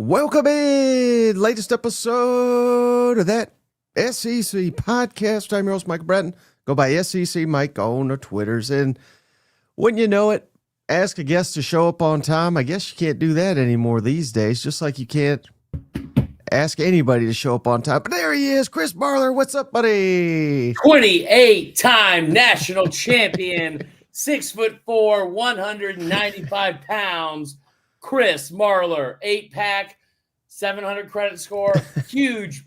Welcome in, latest episode of that SEC podcast. I'm your host, Mike Breton. Go by SEC Mike on the Twitters. And wouldn't you know it, ask a guest to show up on time. I guess you can't do that anymore these days, just like you can't ask anybody to show up on time. But there he is, Chris Marler. What's up, buddy? 28-time national champion, 6'4", 195 pounds. Chris Marler, 8-pack, 700 credit score, huge.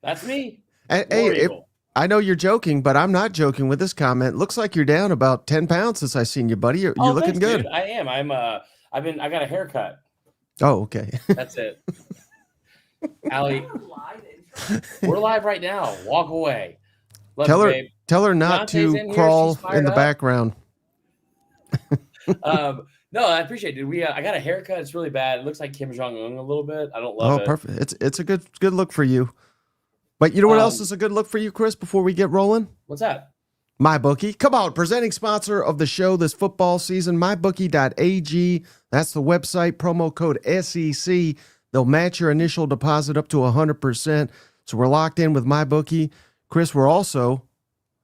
That's me. Hey, I know you're joking, but I'm not joking with this comment. Looks like you're down about 10 pounds since I seen you, buddy. You're looking thanks, good. Dude. I am. I got a haircut. Oh, okay. That's it. Allie, we're live right now. Walk away. Tell her not to crawl in the background. No, I appreciate it. I got a haircut. It's really bad. It looks like Kim Jong-un a little bit. I don't love it. Oh, perfect. It's a good look for you. But you know what else is a good look for you, Chris, before we get rolling? What's that? MyBookie. Come on, presenting sponsor of the show this football season, mybookie.ag. That's the website, promo code SEC. They'll match your initial deposit up to 100%. So we're locked in with MyBookie. Chris, we're also,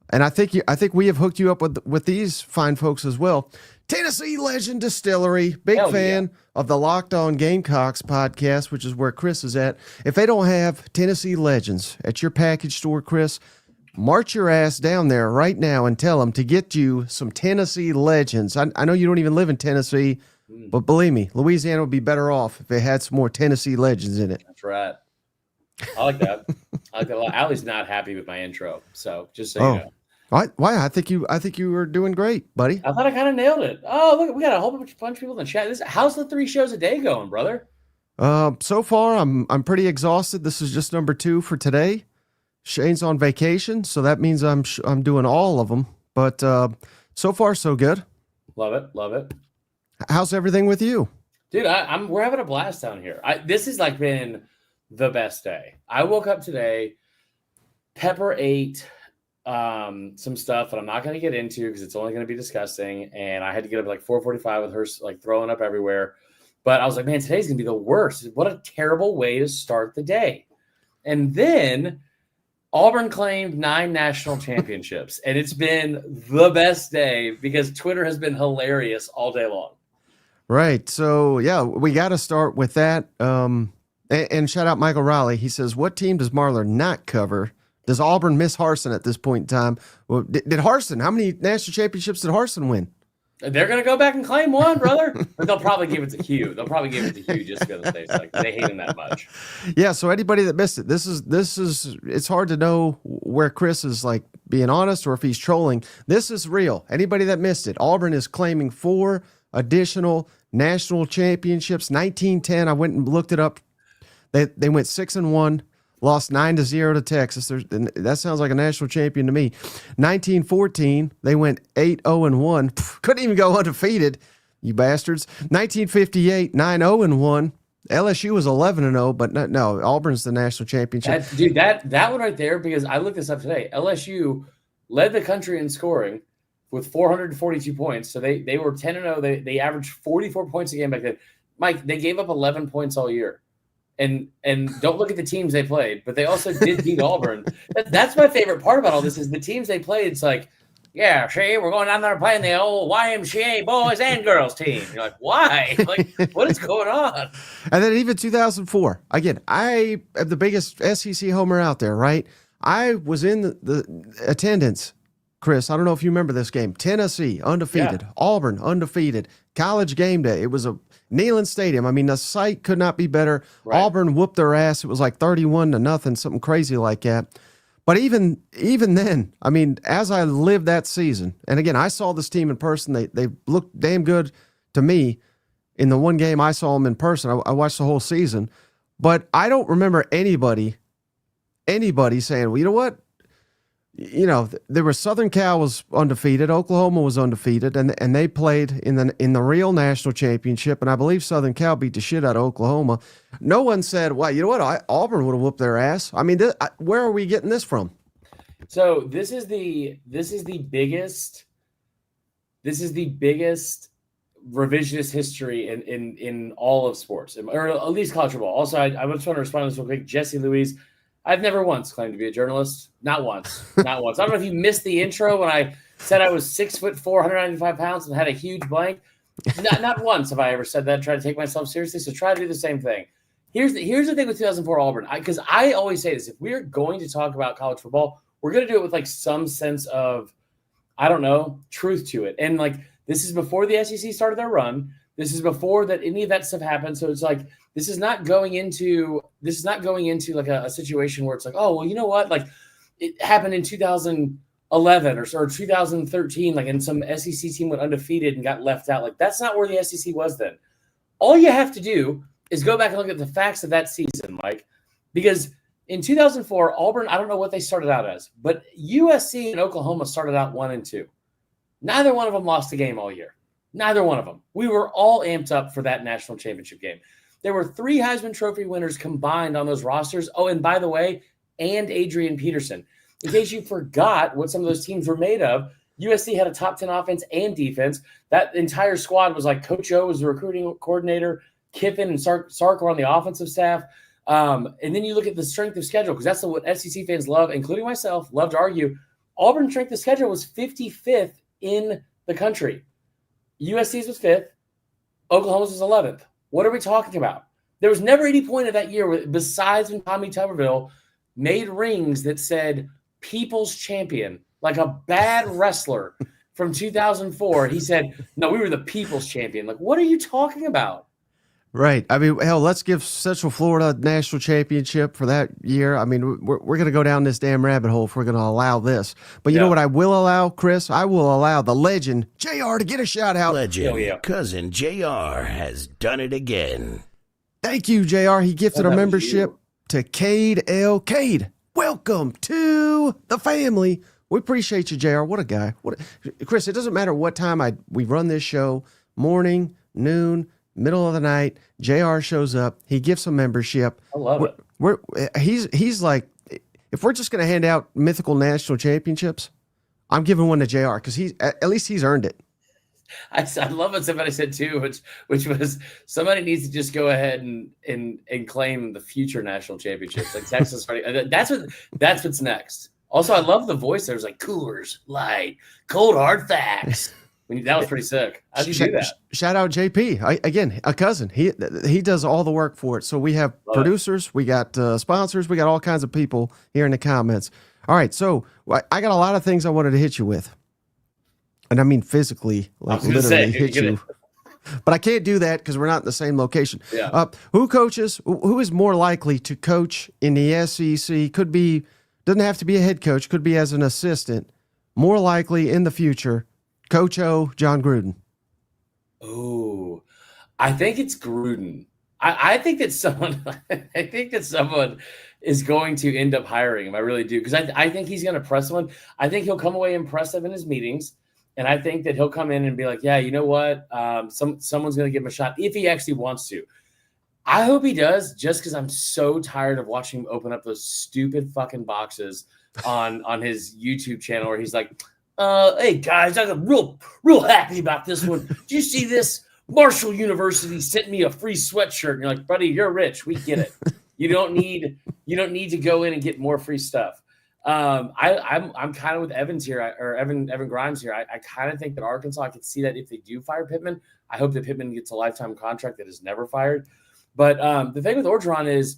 and I think we have hooked you up with these fine folks as well. Tennessee Legend Distillery, big fan of the Locked On Gamecocks podcast, which is where Chris is at. If they don't have Tennessee Legends at your package store, Chris, march your ass down there right now and tell them to get you some Tennessee Legends. I know you don't even live in Tennessee, but believe me, Louisiana would be better off if it had some more Tennessee Legends in it. That's right. I like that. I like that a lot. Allie's not happy with my intro, so just so you know. Why? I think you were doing great, buddy. I thought I kind of nailed it. Oh, look, we got a whole bunch of people in the chat. How's the 3 shows a day going, brother? So far I'm pretty exhausted. This is just number 2 for today. Shane's on vacation, so that means I'm doing all of them. But so far so good. Love it. How's everything with you, dude? We're having a blast down here. This has been the best day. I woke up today. Pepper ate some stuff that I'm not going to get into because it's only going to be disgusting. And I had to get up at 4:45 with her throwing up everywhere. But I was like, man, today's going to be the worst. What a terrible way to start the day. And then Auburn claimed 9 national championships. And it's been the best day because Twitter has been hilarious all day long. Right. So, yeah, we got to start with that. And shout out Michael Riley. He says, what team does Marler not cover? Does Auburn miss Harsin at this point in time? Well, did Harsin? How many national championships did Harsin win? They're going to go back and claim one, brother. But they'll probably give it to Hugh. Just because they hate him that much. Yeah. So anybody that missed it, this is. It's hard to know where Chris is being honest or if he's trolling. This is real. Anybody that missed it, Auburn is claiming 4 additional national championships. 1910. I went and looked it up. They went 6-1. Lost 9-0 to Texas. That sounds like a national champion to me. 1914, they went 8-0-1. Couldn't even go undefeated, you bastards. 1958, 9-0-1. LSU was 11-0, but no, Auburn's the national championship. That one right there, because I looked this up today. LSU led the country in scoring with 442 points. So they were 10-0. They averaged 44 points a game back then. Mike, they gave up 11 points all year. And don't look at the teams they played, but they also did beat Auburn. That's my favorite part about all this is the teams they played. It's yeah, see, we're going down there playing the old YMCA boys and girls team. You're like, why? What is going on? And then even 2004. Again, I am the biggest SEC homer out there, right? I was in the attendance, Chris. I don't know if you remember this game. Tennessee, undefeated. Yeah. Auburn, undefeated. College game day. It was a Neyland Stadium. I mean, the site could not be better. Right. Auburn whooped their ass. It was 31-0, something crazy like that. But even then, I mean, as I lived that season, and again, I saw this team in person. They looked damn good to me in the one game I saw them in person. I watched the whole season. But I don't remember anybody saying, well, you know what? There was Southern Cal was undefeated, Oklahoma was undefeated, and they played in the real national championship, and I believe Southern Cal beat the shit out of Oklahoma. No one said, "Well, you know what? Auburn would have whooped their ass." I mean, where are we getting this from? So this is the biggest revisionist history in all of sports, or at least college football. Also, I just want to respond to this real quick. Jesse Louise, I've never once claimed to be a journalist. Not once. Not once. I don't know if you missed the intro when I said I was 6'4", 195 pounds, and had a huge blank. Not once have I ever said that, try to take myself seriously. So try to do the same thing. Here's the thing with 2004 Auburn, because I always say this: if we're going to talk about college football, we're going to do it with like some sense of, I don't know, truth to it. And like, this is before the SEC started their run. This is before that any of that stuff happened. So it's like, this is not going into like a situation where it's like, oh, well, you know what? Like, it happened in 2011 or 2013, like, and some SEC team went undefeated and got left out. Like, that's not where the SEC was then. All you have to do is go back and look at the facts of that season, Mike, because in 2004, Auburn, I don't know what they started out as, but USC and Oklahoma started out 1-2. Neither one of them lost a game all year. Neither one of them. We were all amped up for that national championship game. There were 3 Heisman Trophy winners combined on those rosters. Oh, and by the way, and Adrian Peterson. In case you forgot what some of those teams were made of, USC had a top 10 offense and defense. That entire squad was like Coach O was the recruiting coordinator, Kiffin and Sark were on the offensive staff. And then you look at the strength of schedule, because that's what SEC fans love, including myself, love to argue. Auburn's strength of schedule was 55th in the country. USC's was 5th. Oklahoma's was 11th. What are we talking about? There was never any point of that year, besides when Tommy Tuberville made rings that said People's Champion, like a bad wrestler from 2004. He said, no, we were the People's Champion. Like, what are you talking about? Right. I mean, hell, let's give Central Florida a national championship for that year. I mean, we're going to go down this damn rabbit hole if we're going to allow this. But you know what I will allow, Chris? I will allow the legend, JR, to get a shout out. Legend, Cousin JR has done it again. Thank you, JR. He gifted a membership to Cade L. Cade. Welcome to the family. We appreciate you, JR. What a guy. Chris, it doesn't matter what time we run this show, morning, noon, middle of the night, JR shows up. He gifts a membership. I love it. He's like, if we're just going to hand out mythical national championships, I'm giving one to JR because at least he's earned it. I love what somebody said too, which was somebody needs to just go ahead and claim the future national championships. Like Texas, that's what's next. Also, I love the voice. There's like Coors Light, cold hard facts. That was pretty sick. How'd you do that? Shout out JP. Again, a cousin. He does all the work for it. So we have producers, we got sponsors, we got all kinds of people here in the comments. All right, so I got a lot of things I wanted to hit you with. And I mean physically, like literally hit you. But I can't do that because we're not in the same location. Yeah. Who is more likely to coach in the SEC? Doesn't have to be a head coach, could be as an assistant. More likely in the future, Coach O, Jon Gruden. Oh, I think it's Gruden. I think that someone is going to end up hiring him. I really do. Because I think he's going to press one. I think he'll come away impressive in his meetings. And I think that he'll come in and be like, yeah, you know what? Someone's going to give him a shot if he actually wants to. I hope he does, just because I'm so tired of watching him open up those stupid fucking boxes on his YouTube channel where he's like, hey guys, I'm real happy about this one. Did you see this? Marshall University sent me a free sweatshirt. And you're like, buddy, you're rich. We get it. You don't need to go in and get more free stuff. I'm kind of with Evans here, or Evan Grimes here. I kind of think that Arkansas, I could see that if they do fire Pittman. I hope that Pittman gets a lifetime contract that is never fired. But the thing with Orgeron is,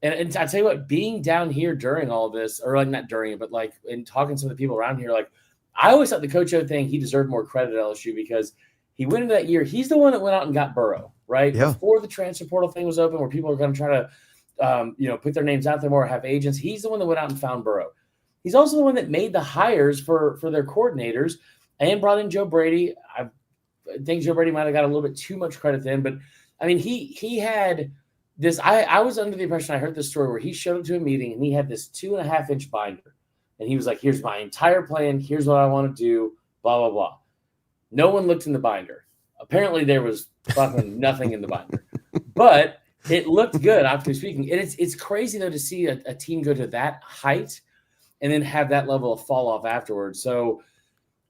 and I tell you what, being down here during all this, or like not during it, but like in talking to some of the people around here, like I always thought the Coach O thing, he deserved more credit at LSU because he went into that year. He's the one that went out and got Burrow, right? Yeah. Before the transfer portal thing was open, where people are going to try to, put their names out there more, have agents. He's the one that went out and found Burrow. He's also the one that made the hires for their coordinators and brought in Joe Brady. I think Joe Brady might have got a little bit too much credit then, but I mean, he had this. I was under the impression, I heard this story where he showed up to a meeting and he had this 2.5-inch binder, and he was like, "Here's my entire plan. Here's what I want to do." Blah blah blah. No one looked in the binder. Apparently, there was fucking nothing in the binder, but it looked good, optically speaking. And it's crazy though to see a team go to that height and then have that level of fall off afterwards. So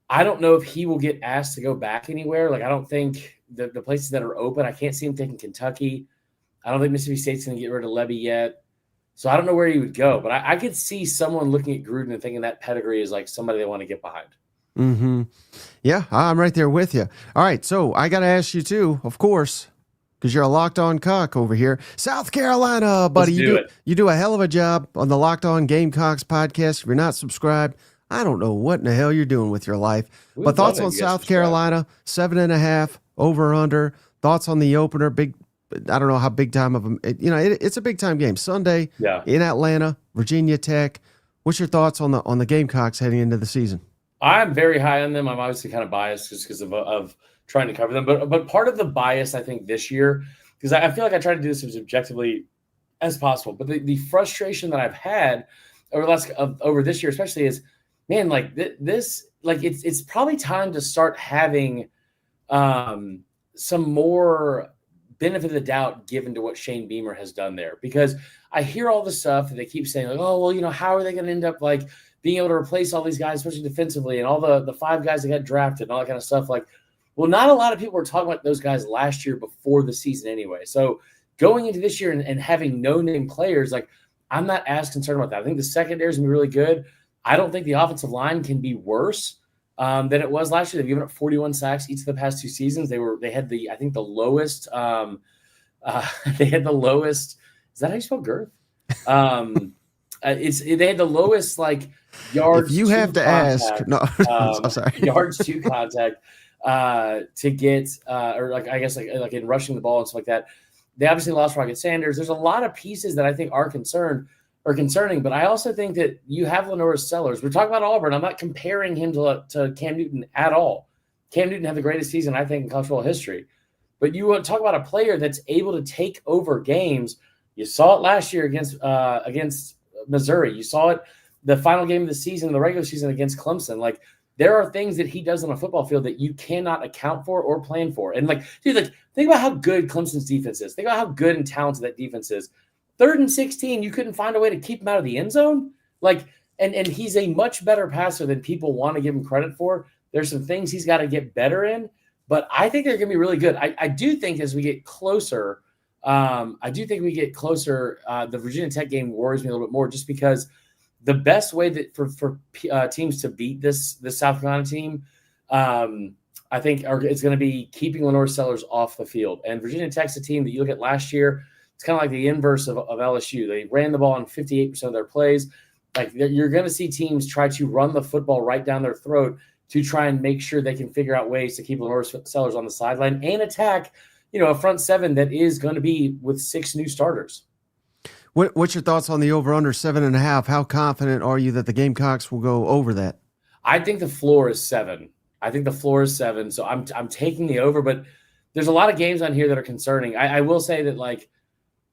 I don't know if he will get asked to go back anywhere. Like, I don't think the places that are open. I can't see him taking Kentucky. I don't think Mississippi State's going to get rid of Levy yet. So I don't know where he would go, but I could see someone looking at Gruden and thinking that pedigree is like somebody they want to get behind. Mm-hmm. Yeah, I'm right there with you. All right, so I got to ask you too, of course, because you're a Locked On Cock over here. South Carolina, buddy. You do a hell of a job on the Locked On Gamecocks podcast. If you're not subscribed, I don't know what in the hell you're doing with your life. But thoughts on South Carolina, 7.5, over under. Thoughts on the opener, big. I don't know how big time of them. It's a big time game. Sunday in Atlanta, Virginia Tech. What's your thoughts on the Gamecocks heading into the season? I'm very high on them. I'm obviously kind of biased just because of trying to cover them. But part of the bias, I think, this year, because I feel like I try to do this as objectively as possible. But the frustration that I've had over this year, especially, is, man, like this, like it's probably time to start having some more benefit of the doubt given to what Shane Beamer has done there, because I hear all the stuff that they keep saying, like, oh, well, how are they going to end up like being able to replace all these guys, especially defensively, and all the 5 guys that got drafted and all that kind of stuff. Like, well, not a lot of people were talking about those guys last year before the season anyway. So going into this year and having no-name players, like, I'm not as concerned about that. I think the secondary is going to be really good. I don't think the offensive line can be worse than it was last year. They've given up 41 sacks each of the past 2 seasons. They had the lowest. They had the lowest. Is that how you spell girth? They had the lowest like yards. If you have to contact, ask, no, I'm sorry. Yards to contact to get or like I guess like in rushing the ball and stuff like that. They obviously lost Rocket Sanders. There's a lot of pieces that I think are concerning, but I also think that you have Lenore Sellers. We're talking about Auburn. I'm not comparing him to Cam Newton at all. Cam Newton had the greatest season, I think, in college football history. But you want to talk about a player that's able to take over games. You saw it last year against Missouri. You saw it the final game of the season, the regular season against Clemson. Like, there are things that he does on a football field that you cannot account for or plan for. And like, dude, like, think about how good Clemson's defense is. Think about how good and talented that defense is. 3rd and 16, you couldn't find a way to keep him out of the end zone. Like, and he's a much better passer than people want to give him credit for. There's some things he's got to get better in, but I think they're going to be really good. I do think as we get closer, the Virginia Tech game worries me a little bit more, just because the best way that for teams to beat this South Carolina team, I think it's going to be keeping Lenore Sellers off the field. And Virginia Tech's a team that you look at last year, it's kind of like the inverse of LSU. They ran the ball on 58% of their plays. Like, you're going to see teams try to run the football right down their throat to try and make sure they can figure out ways to keep Lenore Sellers on the sideline and attack, a front 7 that is going to be with 6 new starters. What's your thoughts on the over-under 7.5? How confident are you that the Gamecocks will go over that? I think the floor is 7. So I'm taking the over, but there's a lot of games on here that are concerning. I will say that, like,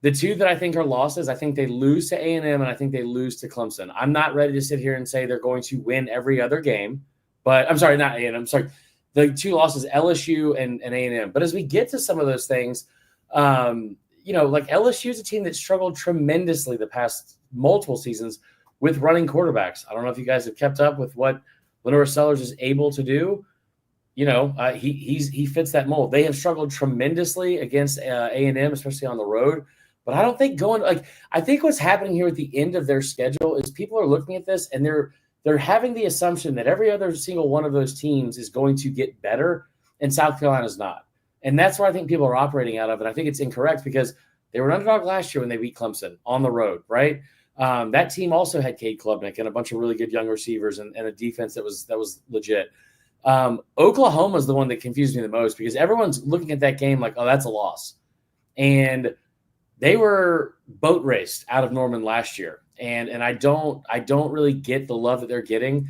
the 2 that I think are losses, I think they lose to A&M and I think they lose to Clemson. I'm not ready to sit here and say they're going to win every other game, but I'm sorry, not A&M. I'm sorry. The 2 losses, LSU and A&M. But as we get to some of those things, like LSU is a team that struggled tremendously the past multiple seasons with running quarterbacks. I don't know if you guys have kept up with what Lenore Sellers is able to do. He fits that mold. They have struggled tremendously against A&M, especially on the road. But I don't think I think what's happening here at the end of their schedule is people are looking at this and they're having the assumption that every other single one of those teams is going to get better and South Carolina's not. And that's where I think people are operating out of. And I think it's incorrect, because they were an underdog last year when they beat Clemson on the road, right? That team also had Cade Klubnik and a bunch of really good young receivers and a defense that was legit. Oklahoma is the one that confused me the most, because everyone's looking at that game like, oh, that's a loss. And they were boat raced out of Norman last year. And I don't really get the love that they're getting.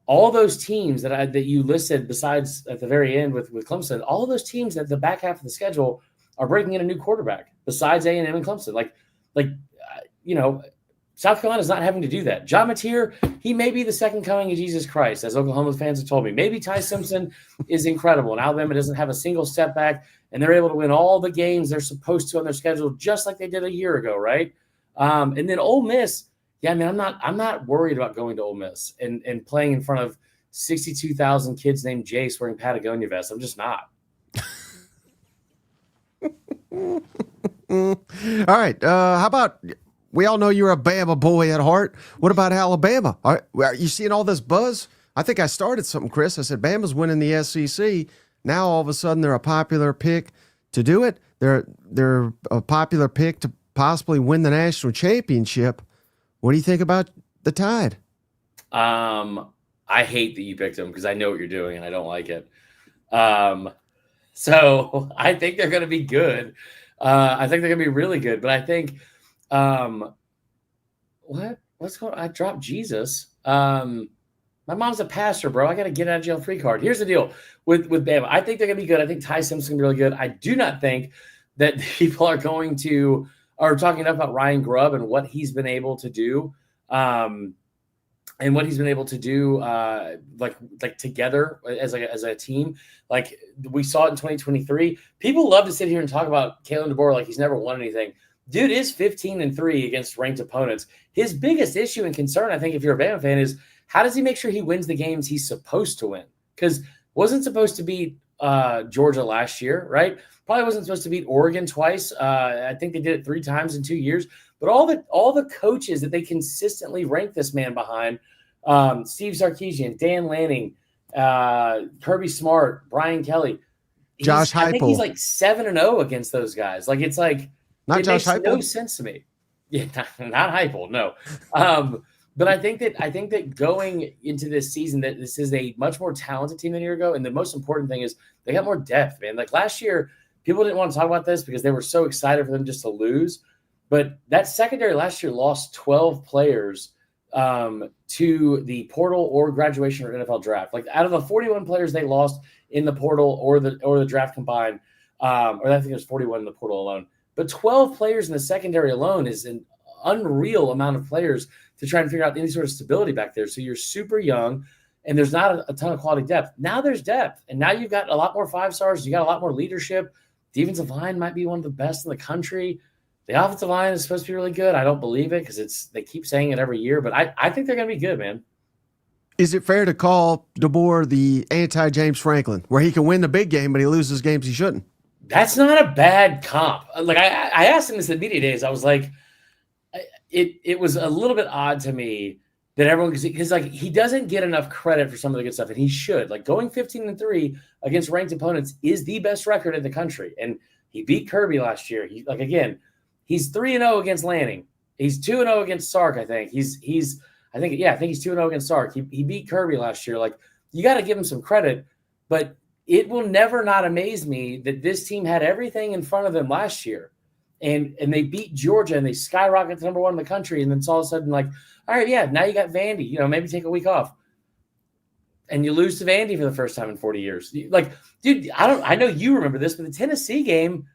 All those teams that you listed, besides at the very end with Clemson, all of those teams at the back half of the schedule are breaking in a new quarterback besides A&M and Clemson. South Carolina's not having to do that. John Mateer, he may be the second coming of Jesus Christ, as Oklahoma fans have told me. Maybe Ty Simpson is incredible, and Alabama doesn't have a single setback, and they're able to win all the games they're supposed to on their schedule, just like they did a year ago, right? And then Ole Miss, yeah, I mean, I'm not worried about going to Ole Miss and playing in front of 62,000 kids named Jace wearing Patagonia vests. I'm just not. All right. How about we all know you're a Bama boy at heart. What about Alabama? Are you seeing all this buzz? I think I started something, Chris. I said Bama's winning the SEC. Now all of a sudden they're a popular pick to do it. They're a popular pick to possibly win the national championship. What do you think about the Tide? I hate that you picked them because I know what you're doing and I don't like it. So I think they're going to be good. I think they're going to be really good. But I think, what's going on? I dropped Jesus. My mom's a pastor, bro. I got to get out of jail free card. Here's the deal with Bama. I think they're going to be good. I think Ty Simpson's going to be really good. I do not think that people are talking enough about Ryan Grubb and what he's been able to do. And what he's been able to do, like together as a team, like we saw it in 2023. People love to sit here and talk about Kalen DeBoer like he's never won anything. Dude is 15-3 against ranked opponents. His biggest issue and concern, I think, if you're a Bama fan, is how does he make sure he wins the games he's supposed to win? Because wasn't supposed to beat Georgia last year, right? Probably wasn't supposed to beat Oregon twice. I think they did it 3 times in 2 years. But all the coaches that they consistently rank this man behind, Steve Sarkisian, Dan Lanning, Kirby Smart, Brian Kelly, Josh Heupel. I think he's like 7-0 against those guys. Like it's like not it Josh makes Heupel. no sense to me. Yeah, not Heupel, no. But I think that going into this season, that this is a much more talented team than a year ago. And the most important thing is they got more depth, man. Like last year, people didn't want to talk about this because they were so excited for them just to lose. But that secondary last year lost 12 players to the portal or graduation or NFL draft. Like out of the 41 players they lost in the portal or the draft combined, or I think there's 41 in the portal alone. But 12 players in the secondary alone is an unreal amount of players to try and figure out any sort of stability back there. So you're super young and there's not a ton of quality depth. Now there's depth. And now you've got a lot more 5-stars. You got a lot more leadership. Defensive line might be one of the best in the country. The offensive line is supposed to be really good. I don't believe it because they keep saying it every year, but I think they're going to be good, man. Is it fair to call DeBoer the anti-James Franklin, where he can win the big game, but he loses games he shouldn't? That's not a bad comp. Like I asked him this at media days. I was like, it was a little bit odd to me that everyone, because like he doesn't get enough credit for some of the good stuff, and he should. Like going 15-3 against ranked opponents is the best record in the country, and he beat Kirby last year. He's 3-0 against Lanning. He's 2-0 against Sark. I think he's 2-0 against Sark. He beat Kirby last year. Like you got to give him some credit, but it will never not amaze me that this team had everything in front of them last year, and they beat Georgia and they skyrocketed to number 1 in the country. And then it's all of a sudden like, all right, yeah, now you got Vandy. Maybe take a week off, and you lose to Vandy for the first time in 40 years. Like, dude, I know you remember this, but the Tennessee game.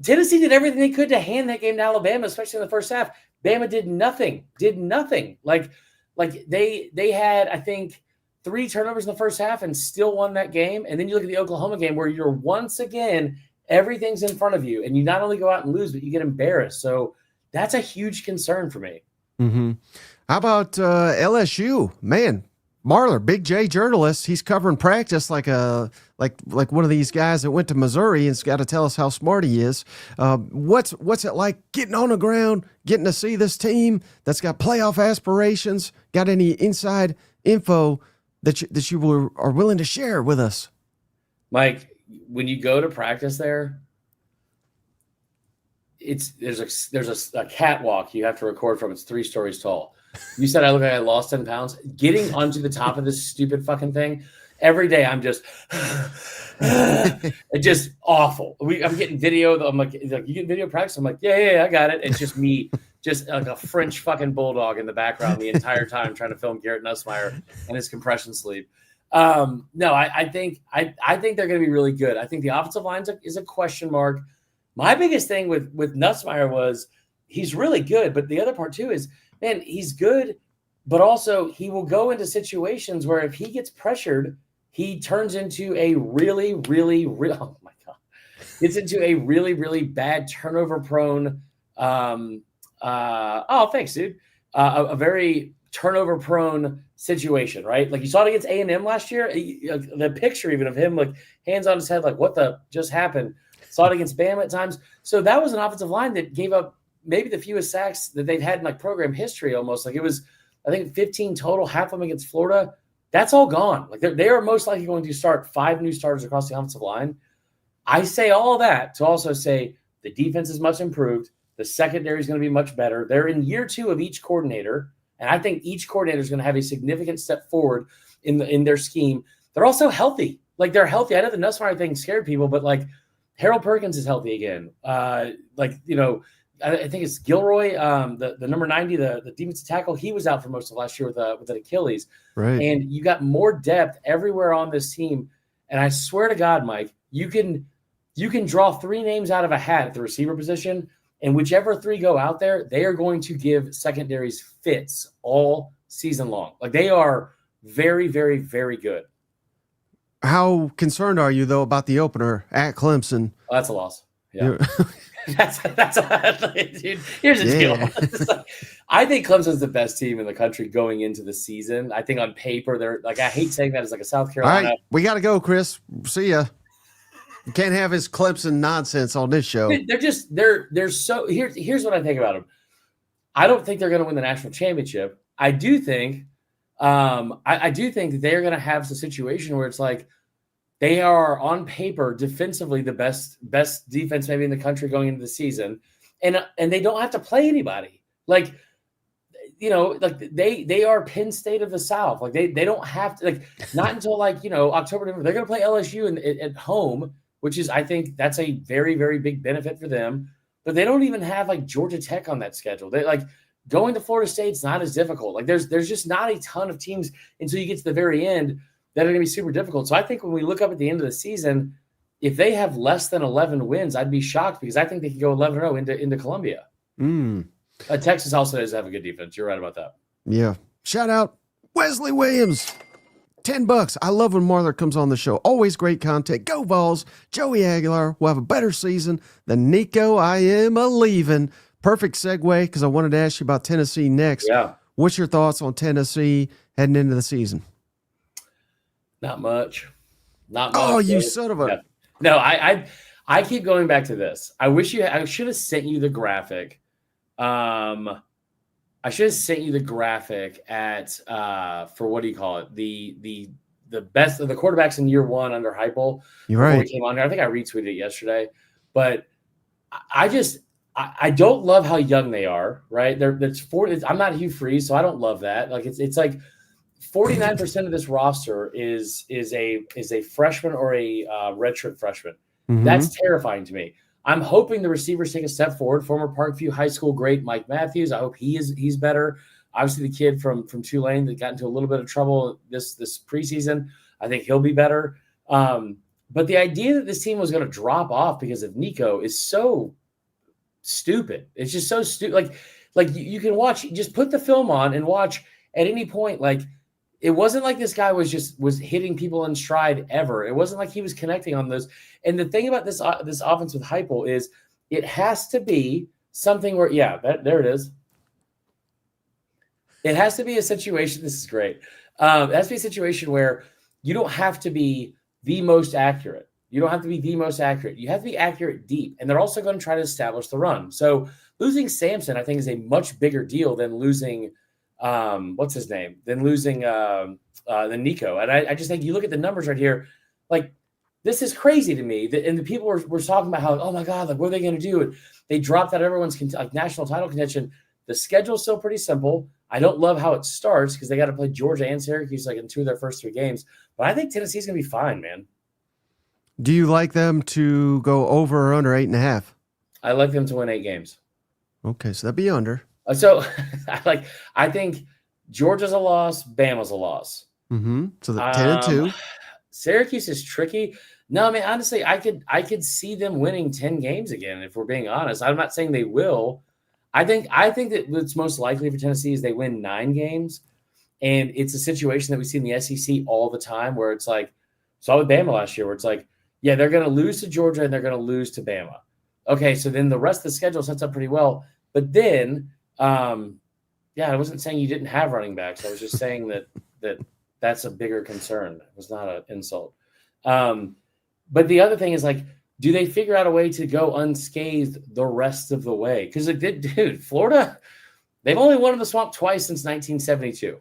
Tennessee did everything they could to hand that game to Alabama, especially in the first half. Bama did nothing. Like they had, I think, 3 turnovers in the first half and still won that game. And then you look at the Oklahoma game where you're once again, everything's in front of you. And you not only go out and lose, but you get embarrassed. So that's a huge concern for me. Mm-hmm. How about LSU? Man, Marler, Big J journalist, he's covering practice like one of these guys that went to Missouri and's got to tell us how smart he is. What's it like getting on the ground, getting to see this team that's got playoff aspirations? Got any inside info that you are willing to share with us? Mike, when you go to practice there, there's a catwalk you have to record from. It's 3 stories tall. You said I look like I lost 10 pounds. Getting onto the top of this stupid fucking thing every day, I'm just it's just awful. I'm getting video. I'm like, you get video practice? I'm like, yeah, I got it. It's just me, just like a French fucking bulldog in the background the entire time trying to film Garrett Nussmeier and his compression sleeve. No, I think they're going to be really good. I think the offensive line is a question mark. My biggest thing with Nussmeier was he's really good, but the other part too is, man, he's good, but also he will go into situations where if he gets pressured, he turns into a really, really, oh my God, gets into a really, really bad turnover-prone. Thanks, dude. A very turnover-prone situation, right? Like you saw it against A&M last year. The picture even of him, like hands on his head, like what the just happened. Saw it against Bama at times. So that was an offensive line that gave up maybe the fewest sacks that they've had in like program history almost. Like it was, I think 15 total, half of them against Florida. That's all gone. Like they are most likely going to start 5 new starters across the offensive line. I say all that to also say the defense is much improved. The secondary is going to be much better. They're in year 2 of each coordinator, and I think each coordinator is going to have a significant step forward in their scheme. They're also healthy. Like they're healthy. I know the Nussmeier thing scared people, but like Harold Perkins is healthy again. I think it's Gilroy, the number 90, the defensive tackle. He was out for most of last year with an Achilles. Right. And you got more depth everywhere on this team. And I swear to God, Mike, you can draw 3 names out of a hat at the receiver position, and whichever 3 go out there, they are going to give secondaries fits all season long. Like they are very, very, very good. How concerned are you though about the opener at Clemson? Oh, that's a loss. Yeah. Dude, here's the deal. I think Clemson's the best team in the country going into the season. I think on paper, they're like, I hate saying that as like a South Carolina. All right, we got to go, Chris. See ya. You can't have his Clemson nonsense on this show. They're so here's what I think about them. I don't think they're going to win the national championship. I do think that they're going to have the situation where it's like they are on paper defensively the best defense maybe in the country going into the season, and they don't have to play anybody. Like like they are Penn State of the South. Like they don't have to, like, not until October, November. They're going to play LSU at home, which is, I think that's a very, very big benefit for them. But they don't even have like Georgia Tech on that schedule. They like going to Florida State's not as difficult. Like there's just not a ton of teams until you get to the very end that are going to be super difficult. So I think when we look up at the end of the season, if they have less than 11 wins, I'd be shocked because I think they could go 11-0 into Columbia. Texas also does have a good defense. You're right about that. Yeah. Shout out Wesley Williams. $10. I love when Marler comes on the show. Always great content. Go Vols. Joey Aguilar will have a better season than Nico. I am a-leaving. Perfect segue because I wanted to ask you about Tennessee next. Yeah. What's your thoughts on Tennessee heading into the season? Not much. Oh, you son of a... Yeah. No, I keep going back to this. I should have sent you the graphic. I should have sent you the graphic at for what do you call it? The best of the quarterbacks in year 1 under Heupel. You're right. We came on here. I think I retweeted it yesterday, but I don't love how young they are. Right? I'm not Hugh Freeze, so I don't love that. Like it's like 49% of this roster is a freshman or a redshirt freshman. Mm-hmm. That's terrifying to me. I'm hoping the receivers take a step forward. Former Parkview High School great Mike Matthews. I hope he's better. Obviously, the kid from Tulane that got into a little bit of trouble this preseason, I think he'll be better. But the idea that this team was going to drop off because of Nico is so stupid. It's just so stupid. Like you can watch, just put the film on and watch at any point. Like it wasn't like this guy was hitting people in stride ever. It wasn't like he was connecting on those. And the thing about this offense with Heupel is it has to be something where, there it is. It has to be a situation. This is great. It has to be a situation where you don't have to be the most accurate. You don't have to be the most accurate. You have to be accurate deep. And they're also going to try to establish the run. So losing Sampson, I think, is a much bigger deal than losing what's his name? Than losing than Nico. And I just think you look at the numbers right here, like this is crazy to me. And the people were talking about how, oh my God, like what are they going to do? And they dropped out everyone's national title contention. The schedule's still pretty simple. I don't love how it starts because they got to play Georgia and Syracuse like in 2 of their first 3 games. But I think Tennessee's going to be fine, man. Do you like them to go over or under 8.5? I like them to win 8 games. Okay, so that'd be under. So I think Georgia's a loss, Bama's a loss. Mm-hmm. So the 10-2. Syracuse is tricky. No, I mean, honestly, I could see them winning 10 games again, if we're being honest. I'm not saying they will. I think that what's most likely for Tennessee is they win 9 games. And it's a situation that we see in the SEC all the time where it's like, saw with Bama last year, where it's like, yeah, they're going to lose to Georgia and they're going to lose to Bama. Okay, so then the rest of the schedule sets up pretty well. But then, I wasn't saying you didn't have running backs. I was just saying that's a bigger concern. It was not an insult. But the other thing is, like, do they figure out a way to go unscathed the rest of the way? Because, dude, Florida, they've only won in the Swamp twice since 1972.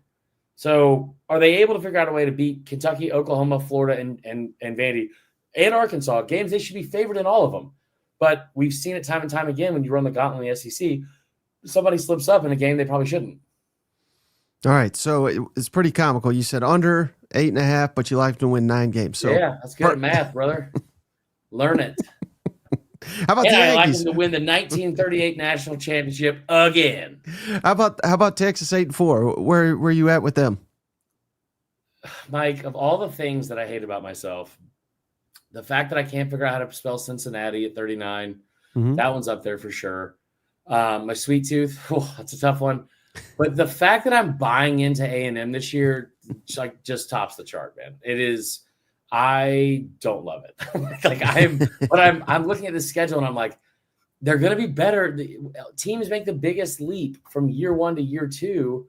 So are they able to figure out a way to beat Kentucky, Oklahoma, Florida, and Vandy, and Arkansas, games they should be favored in all of them? But we've seen it time and time again when you run the gauntlet in the SEC, somebody slips up in a game they probably shouldn't. All right, so it's pretty comical. You said under 8.5, but you like to win 9 games. So yeah, that's good at math, brother. Learn it. How about and the Aggies? I like them to win the 1938 national championship again. How about Texas 8-4? Where are you at with them? Mike, of all the things that I hate about myself, the fact that I can't figure out how to spell Cincinnati at 39, that one's up there for sure. My sweet tooth, that's a tough one. But the fact that I'm buying into A&M this year, just tops the chart, man. It is. I don't love it. I'm looking at the schedule and I'm like, they're going to be better. Teams make the biggest leap from year 1 to year 2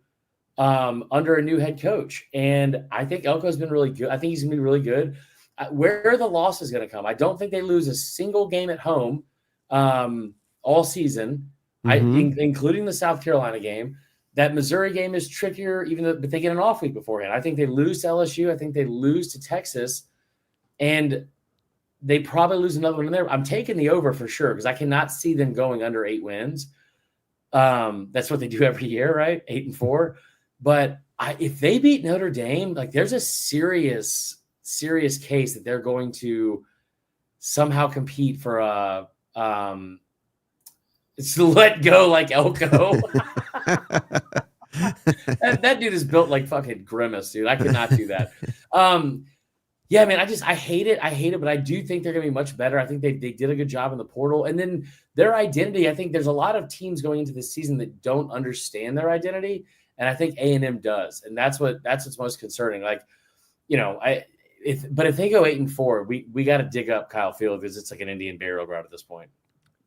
under a new head coach. And I think Elko's been really good. I think he's going to be really good. Where are the losses going to come? I don't think they lose a single game at home all season, including the South Carolina game. That Missouri game is trickier, but they get an off week beforehand. I think they lose to LSU. I think they lose to Texas. And they probably lose another one in there. I'm taking the over for sure because I cannot see them going under 8 wins. That's what they do every year, right? 8-4. But if they beat Notre Dame, there's a serious case that they're going to somehow compete for it's to let go like Elko. that dude is built like fucking Grimace, dude. I could not do that. Yeah, man, I hate it, but I do think they're going to be much better. I think they did a good job in the portal. And then their identity, I think there's a lot of teams going into this season that don't understand their identity, and I think A&M does. And that's what's most concerning. If they go 8-4, we got to dig up Kyle Field because it's like an Indian burial ground at this point.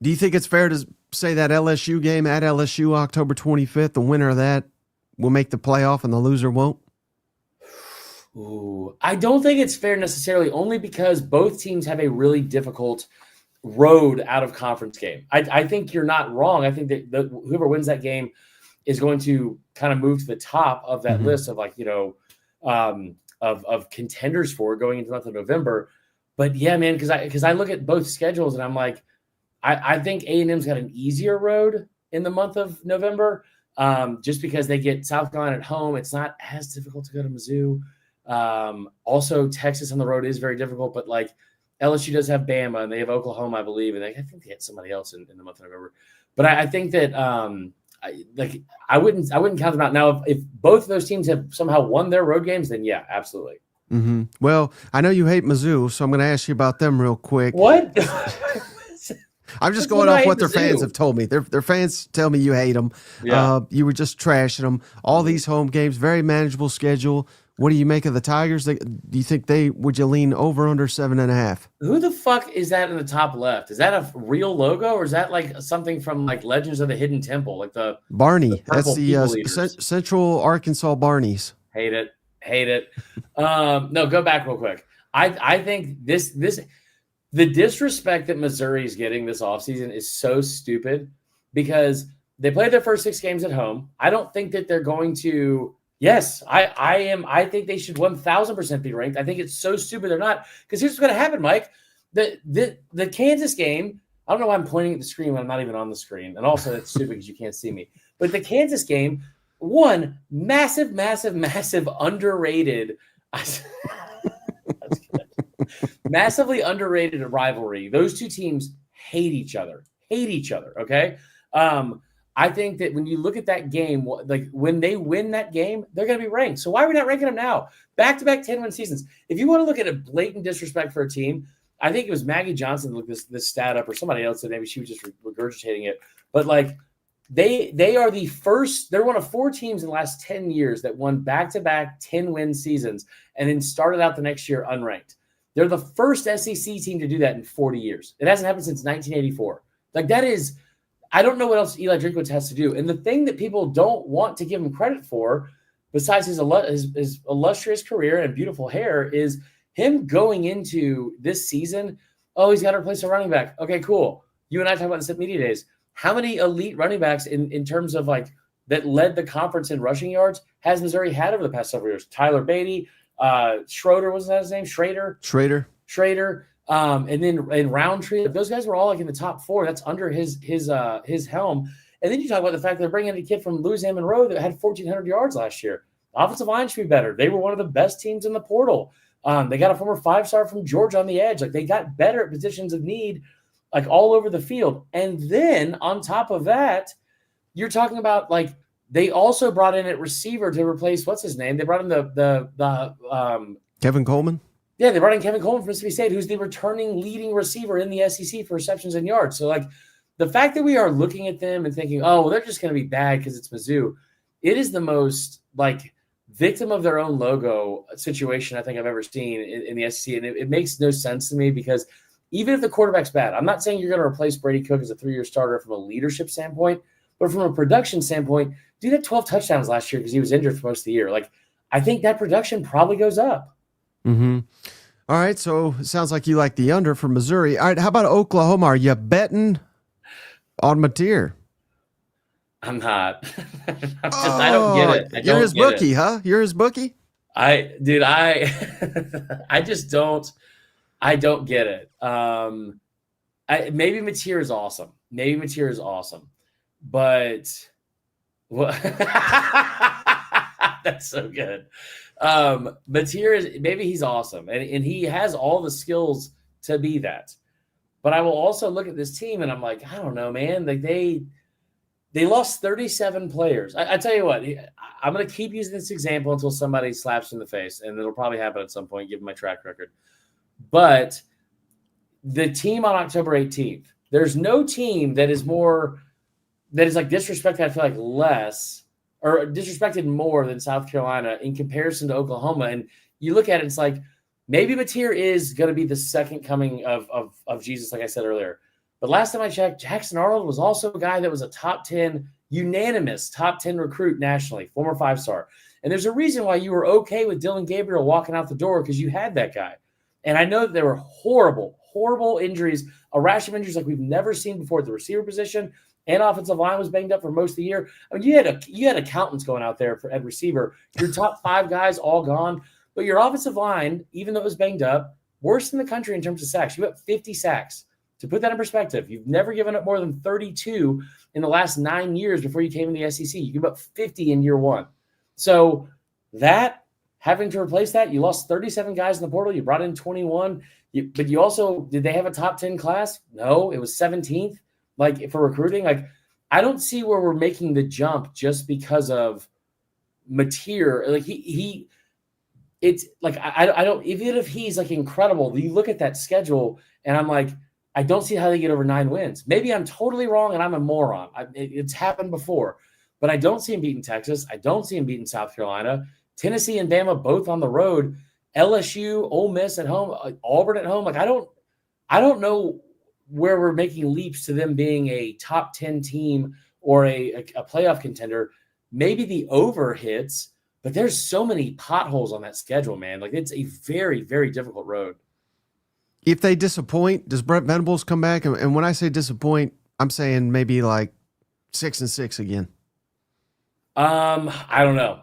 Do you think it's fair to say that LSU game at LSU October 25th, the winner of that will make the playoff and the loser won't? Ooh, I don't think it's fair necessarily, only because both teams have a really difficult road out of conference game. I think you're not wrong. I think that whoever wins that game is going to kind of move to the top of that list of of contenders for going into the month of November. But yeah, man, because I look at both schedules and I'm like, I think A&M's got an easier road in the month of November, just because they get South Carolina at home. It's not as difficult to go to Mizzou. Also, Texas on the road is very difficult, but LSU does have Bama and they have Oklahoma, I believe, and I think they had somebody else in the month of November. But I think that I wouldn't count them out. Now, if both of those teams have somehow won their road games, then yeah, absolutely. Well, I know you hate Mizzou, so I'm going to ask you about them real quick. What? I'm just going off what their fans have told me. Their fans tell me you hate them. Yeah. You were just trashing them. All these home games, very manageable schedule. What do you make of the Tigers? Do you think would you lean over under 7.5? Who the fuck is that in the top left? Is that a real logo or is that something from Legends of the Hidden Temple? The Barney. That's the Central Arkansas Barneys. Hate it. No, go back real quick. I think this the disrespect that Missouri is getting this offseason is so stupid because they played their first 6 games at home. I don't think that they're going to. Yes, I think they should 1,000% be ranked. I think it's so stupid they're not. Because here's what's going to happen, Mike. The Kansas game, I don't know why I'm pointing at the screen when I'm not even on the screen. And also, it's stupid because you can't see me. But the Kansas game, one massive underrated. That's good. Massively underrated rivalry. Those two teams hate each other. Okay? I think that when you look at that game, when they win that game, they're going to be ranked. So why are we not ranking them now? Back-to-back 10-win seasons. If you want to look at a blatant disrespect for a team, I think it was Maggie Johnson that looked this stat up, or somebody else, that maybe she was just regurgitating it. But they are the first. They're one of 4 teams in the last 10 years that won back-to-back 10-win seasons and then started out the next year unranked. They're the first SEC team to do that in 40 years. It hasn't happened since 1984. That is. I don't know what else Eli Drinkwitz has to do. And the thing that people don't want to give him credit for, besides his illustrious career and beautiful hair, is him going into this season Oh, he's got to replace a running back. Okay, cool. You and I talk about this at media days. How many elite running backs in terms of like that led the conference in rushing yards has Missouri had over the past several years? Tyler Beatty, Schroeder, wasn't that his name? Schrader. And then in Roundtree, those guys were all like in the top 4. That's under his helm. And then you talk about the fact that they're bringing in a kid from Louisiana Monroe that had 1,400 yards last year. The offensive line should be better. They were one of the best teams in the portal. They got a former 5-star from Georgia on the edge. Like they got better at positions of need, like all over the field. And then on top of that, you're talking about like they also brought in a receiver to replace what's his name? They brought in the Kevin Coleman. Yeah, they brought in Kevin Coleman from Mississippi State, who's the returning leading receiver in the SEC for receptions and yards. So like the fact that we are looking at them and thinking, oh, well, they're just going to be bad because it's Mizzou. It is the most like victim of their own logo situation I think I've ever seen in the SEC. And it makes no sense to me because even if the quarterback's bad, I'm not saying you're going to replace Brady Cook as a 3-year starter from a leadership standpoint, but from a production standpoint, dude had 12 touchdowns last year because he was injured for most of the year. Like I think that production probably goes up. Mm-hmm. All right, so it sounds like you like the under for Missouri. All right, how about Oklahoma? Are you betting on Mateer? I'm not. I don't get it. You're his bookie, huh? You're his bookie? I just don't. I don't get it. Maybe Mateer is awesome. But what? That's so good. Mateer is maybe he's awesome and he has all the skills to be that. But I will also look at this team and I'm like, I don't know, man. Like they lost 37 players. I tell you what, I'm going to keep using this example until somebody slaps in the face, and it'll probably happen at some point, given my track record. But the team on October 18th, there's no team that is like disrespected, I feel like less, or disrespected more than South Carolina in comparison to Oklahoma. And you look at it, it's like maybe Mateer is going to be the second coming of Jesus, like I said earlier. But last time I checked, Jackson Arnold was also a guy that was a unanimous top 10 recruit nationally, former 5-star. And there's a reason why you were okay with Dylan Gabriel walking out the door because you had that guy. And I know that there were horrible injuries, a rash of injuries like we've never seen before at the receiver position. And offensive line was banged up for most of the year. I mean, you had accountants going out there at receiver. Your top 5 guys all gone. But your offensive line, even though it was banged up, worst in the country in terms of sacks. You got 50 sacks. To put that in perspective, you've never given up more than 32 in the last 9 years before you came in the SEC. You give up 50 in year 1. So that, having to replace that, you lost 37 guys in the portal. You brought in 21. But you also, did they have a top 10 class? No, it was 17th. Like for recruiting, like I don't see where we're making the jump just because of Mateer. Like it's like I don't, even if he's like incredible, you look at that schedule and I'm like, I don't see how they get over 9 wins. Maybe I'm totally wrong and I'm a moron. It's happened before, but I don't see him beating Texas. I don't see him beating South Carolina. Tennessee and Bama both on the road. LSU, Ole Miss at home, Auburn at home. Like I don't know where we're making leaps to them being a top 10 team or a playoff contender. Maybe the over hits, but there's so many potholes on that schedule, man. Like it's a very, very difficult road. If they disappoint, does Brent Venables come back? And when I say disappoint, I'm saying maybe like 6-6 again. I don't know.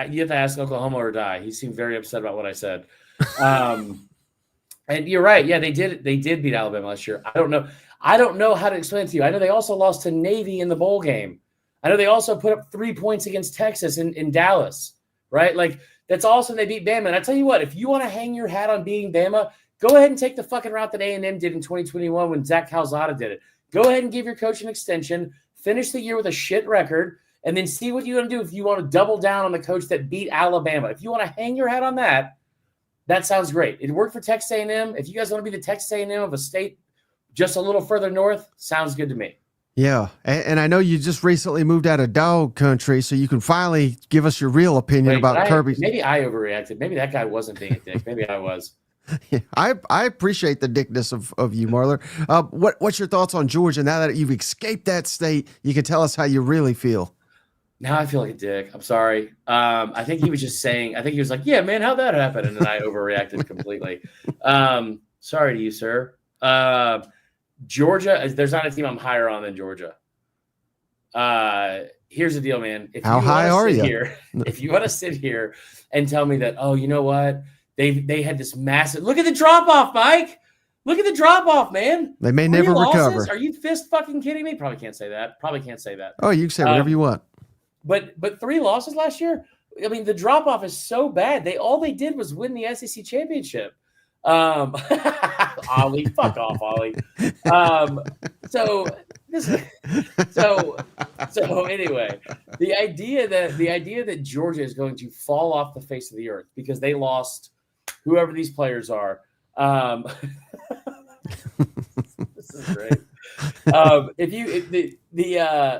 You have to ask Oklahoma or die. He seemed very upset about what I said. And you're right. Yeah, they did beat Alabama last year. I don't know how to explain it to you. I know they also lost to Navy in the bowl game. I know they also put up 3 points against Texas in Dallas, right? Like that's awesome. They beat Bama. And I tell you what, if you want to hang your hat on beating Bama, go ahead and take the fucking route that A&M did in 2021 when Zach Calzada did it. Go ahead and give your coach an extension, finish the year with a shit record, and then see what you're going to do if you want to double down on the coach that beat Alabama. If you want to hang your hat on that, that sounds great. It worked for Texas A&M. If you guys want to be the Texas A&M of a state just a little further north, sounds good to me. Yeah, and I know you just recently moved out of dog country, so you can finally give us your real opinion about Kirby. Maybe I overreacted. Maybe that guy wasn't being a dick. Maybe I was. Yeah, I appreciate the dickness of you, Marler. What's your thoughts on Georgia now that you've escaped that state? You can tell us how you really feel. Now I feel like a dick. I'm sorry. I think he was just saying, I think he was like, yeah, man, how'd that happen? And then I overreacted completely. Sorry to you, sir. Georgia, there's not a team I'm higher on than Georgia. Here's the deal, man. How high are you? Here, if you want to sit here and tell me that, oh, you know what? They had this massive – look at the drop-off, Mike. Look at the drop-off, man. They may never recover. Are you fist fucking kidding me? Probably can't say that. Oh, you can say whatever you want. But 3 losses last year? I mean, the drop-off is so bad. All they did was win the SEC championship. Ollie, fuck off, Ollie. So anyway, the idea that Georgia is going to fall off the face of the earth because they lost whoever these players are. This is great. The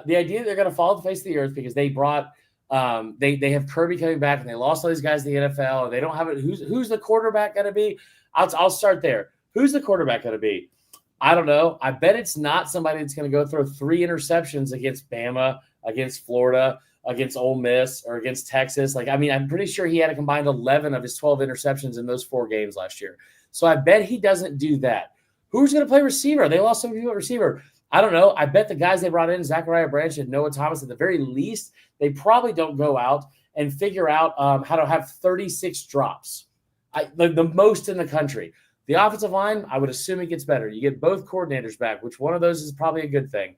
idea they're going to fall off the face of the earth because they brought they have Kirby coming back and they lost all these guys in the NFL. They don't have it. Who's the quarterback going to be? I'll start there. Who's the quarterback going to be? I don't know. I bet it's not somebody that's going to go throw 3 interceptions against Bama, against Florida, against Ole Miss, or against Texas. I'm pretty sure he had a combined 11 of his 12 interceptions in those 4 games last year. So I bet he doesn't do that. Who's going to play receiver? They lost some people at receiver. I don't know. I bet the guys they brought in, Zachariah Branch and Noah Thomas, at the very least, they probably don't go out and figure out how to have 36 drops. The most in the country. The offensive line, I would assume it gets better. You get both coordinators back, which one of those is probably a good thing.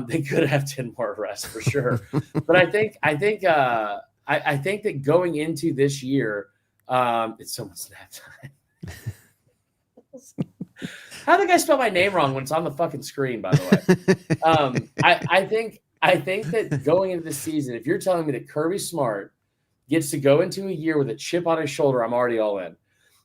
They could have 10 more arrests for sure. But I think that going into this year, it's so much nap time. How did I spell my name wrong when it's on the fucking screen, by the way? I think that going into this season, if you're telling me that Kirby Smart gets to go into a year with a chip on his shoulder, I'm already all in.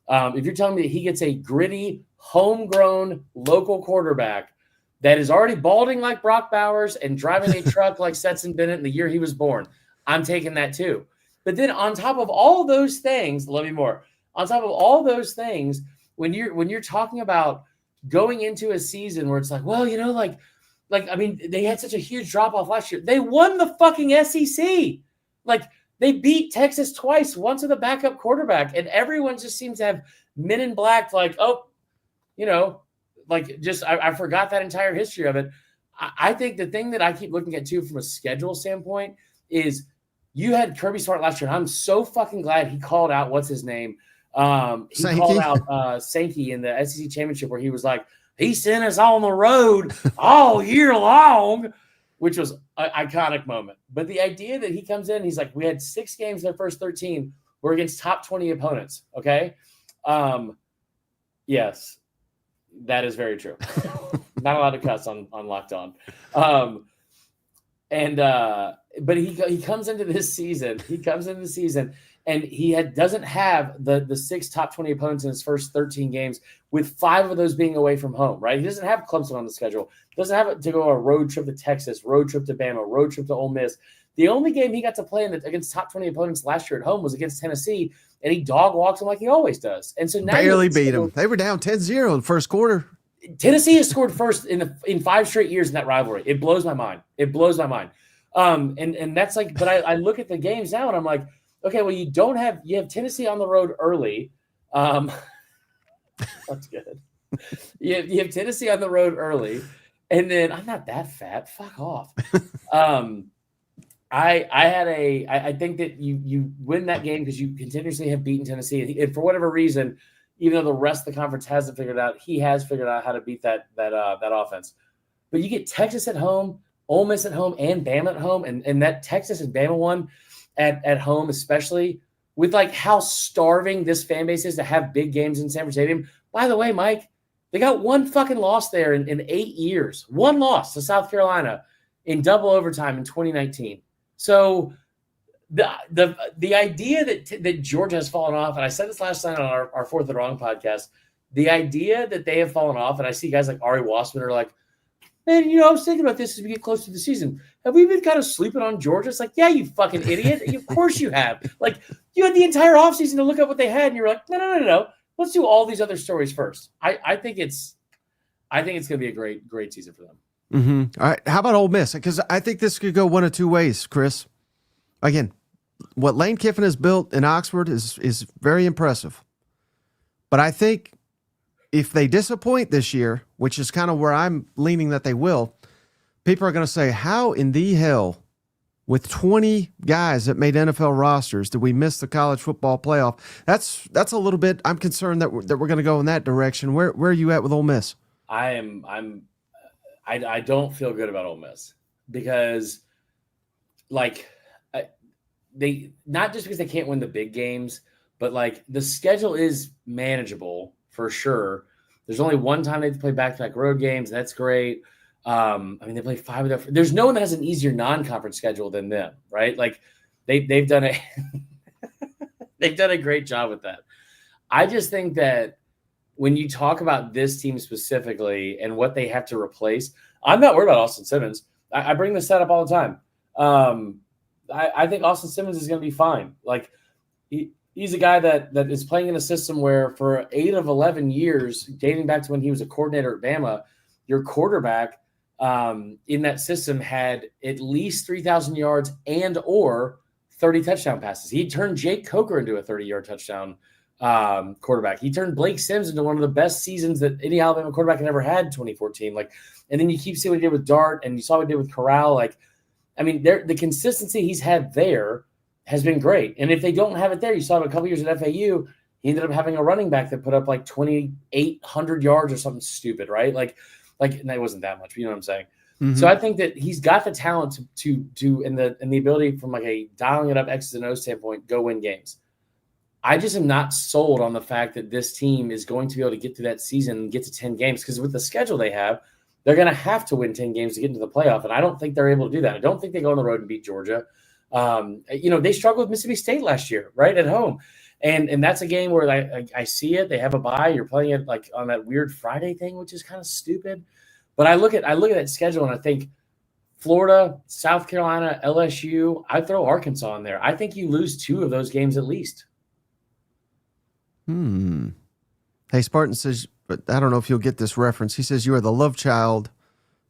If you're telling me that he gets a gritty, homegrown, local quarterback that is already balding like Brock Bowers and driving a truck like Stetson Bennett in the year he was born, I'm taking that too. But then on top of all those things, love you more. On top of all those things, when you're talking about going into a season where it's like, well, they had such a huge drop off last year. They won the fucking SEC. They beat Texas twice, once with a backup quarterback, and everyone just seems to have men in black, I forgot that entire history of it. I think the thing that I keep looking at too from a schedule standpoint is you had Kirby Smart last year, and I'm so fucking glad he called out what's his name. He called out Sankey in the SEC championship where he was like, he sent us on the road all year long, which was an iconic moment. But the idea that he comes in, he's like, we had 6 games in the first 13 were against top 20 opponents. Okay. Yes, that is very true. Not allowed to cuss on Locked On. But he comes into this season. And he doesn't have the 6 top 20 opponents in his first 13 games, with 5 of those being away from home, right? He doesn't have Clemson on the schedule. Doesn't have to go a road trip to Texas, road trip to Bama, road trip to Ole Miss. The only game he got to play against top 20 opponents last year at home was against Tennessee, and he dog walks them like he always does. And so now barely beat them. They were down 10-0 in the first quarter. Tennessee has scored first in 5 straight years in that rivalry. It blows my mind. And that's but I look at the games now and I'm like, okay, well, you have Tennessee on the road early. That's good. You have Tennessee on the road early, and then I'm not that fat. Fuck off. I think that you win that game because you continuously have beaten Tennessee, and for whatever reason, even though the rest of the conference hasn't figured it out, he has figured out how to beat that offense. But you get Texas at home, Ole Miss at home, and Bama at home, and that Texas and Bama one at home, especially with how starving this fan base is to have big games in Sanford Stadium. By the way, Mike, they got 1 fucking loss there in 8 years. 1 loss to South Carolina in double overtime in 2019. So the idea that Georgia has fallen off, and I said this last night on our Fourth and Wrong podcast, the idea that they have fallen off, and I see guys like Ari Wassman are like, man, I was thinking about this as we get close to the season. Have we been kind of sleeping on Georgia? It's like, yeah, you fucking idiot. Of course you have. You had the entire offseason to look at what they had, and you're like, no. Let's do all these other stories first. I think it's going to be a great season for them. Mm-hmm. All right. How about Ole Miss? Because I think this could go one of 2 ways, Chris. Again, what Lane Kiffin has built in Oxford is very impressive. But I think if they disappoint this year, which is kind of where I'm leaning that they will, people are going to say, how in the hell, with 20 guys that made NFL rosters, did we miss the college football playoff? That's a little bit. I'm concerned that we're going to go in that direction. Where are you at with Ole Miss? I don't feel good about Ole Miss because, like, they not just because they can't win the big games, but like the schedule is manageable for sure. There's only one time they have to play back-to-back road games. That's great. I mean, they play 5 of their. There's no one that has an easier non-conference schedule than them, right? Like they've done a they've done a great job with that. I just think that when you talk about this team specifically and what they have to replace, I'm not worried about Austin Simmons. I bring this up all the time. I think Austin Simmons is going to be fine. Like he's a guy that is playing in a system where for 8 of 11 years, dating back to when he was a coordinator at Bama, your quarterback in that system had at least 3,000 yards and or 30 touchdown passes. He turned Jake Coker into a 30-yard touchdown quarterback. He turned Blake Sims into one of the best seasons that any Alabama quarterback had ever had in 2014. Like, and then you keep seeing what he did with Dart, and you saw what he did with Corral. Like, I mean, the consistency he's had there has been great. And if they don't have it there, you saw him a couple years at FAU. He ended up having a running back that put up like 2,800 yards or something stupid, right? Like and that wasn't that much, but you know what I'm saying? Mm-hmm. So I think that he's got the talent to and the ability from like a dialing it up X's and O's standpoint, go win games. I just am not sold on the fact that this team is going to be able to get through that season and get to 10 games because with the schedule they have, they're going to have to win 10 games to get into the playoff, and I don't think they're able to do that. I don't think they go on the road and beat Georgia. They struggled with Mississippi State last year, right, at home. And that's a game where I see it. They have a bye. You're playing it like on that weird Friday thing, which is kind of stupid. But I look at that schedule and I think Florida, South Carolina, LSU, I throw Arkansas in there. I think you lose 2 of those games at least. Hey, Spartan says, but I don't know if you'll get this reference. He says you are the love child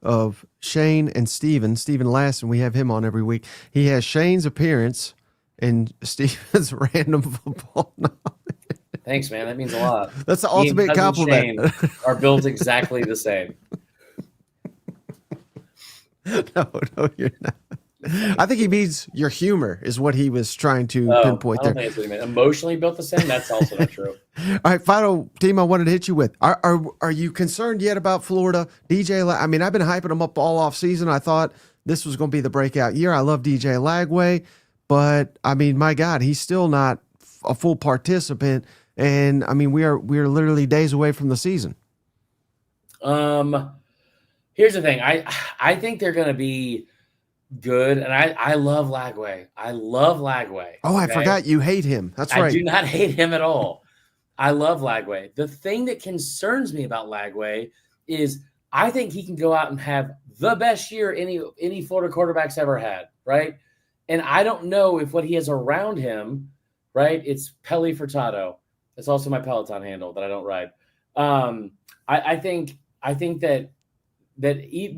of Shane and Steven Lassen. We have him on every week. He has Shane's appearance and Steven's random football knowledge. Thanks, man. That means a lot. That's the ultimate compliment. Shane are built exactly the same. No, you're not. I think he means your humor is what he was trying to pinpoint I don't there. think that's what he meant. Emotionally built the same? That's also not true. All right, final team I wanted to hit you with. Are you concerned yet about Florida? I mean, I've been hyping them up all off season. I thought this was going to be the breakout year. I love DJ Lagway, but I mean, my God, he's still not a full participant. And I mean, we are literally days away from the season. Here's the thing. I think they're going to be good, and I love Lagway. I love Lagway. Oh, I forgot you hate him. That's right. I do not hate him at all. I love Lagway. The thing that concerns me about Lagway is I think he can go out and have the best year any Florida quarterback's ever had, right? And I don't know if what he has around him, right? It's Pelly Furtado. It's also my Peloton handle that I don't ride. I think that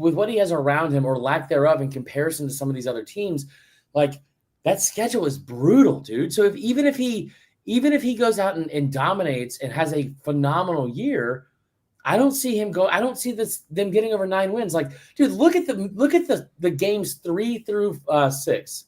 with what he has around him or lack thereof in comparison to some of these other teams, like that schedule is brutal, dude. So even if he goes out and dominates and has a phenomenal year, I don't see him go. I don't see them getting over 9 wins. Like, dude, look at the games 3 through 6.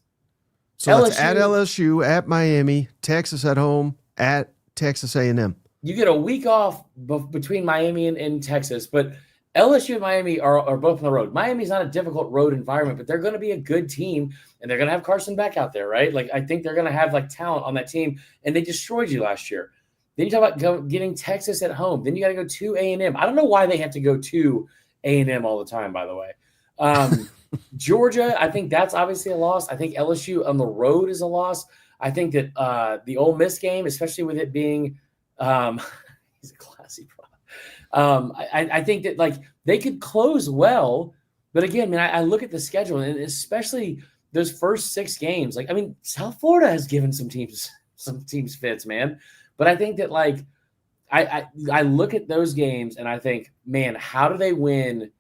So it's at LSU, at Miami, Texas at home, at Texas A&M. You get a week off between Miami and Texas, but LSU and Miami are both on the road. Miami's not a difficult road environment, but they're going to be a good team, and they're going to have Carson Beck out there, right? Like, I think they're going to have, like, talent on that team, and they destroyed you last year. Then you talk about getting Texas at home. Then you got to go to A&M. I don't know why they have to go to A&M all the time, by the way. Georgia, I think that's obviously a loss. I think LSU on the road is a loss. I think that the Ole Miss game, especially with it being he's a classy pro. I think that like they could close well, but again, man, I look at the schedule and especially those first 6 games. Like, I mean, South Florida has given some teams fits, man. But I think that like I look at those games and I think, man, how do they win?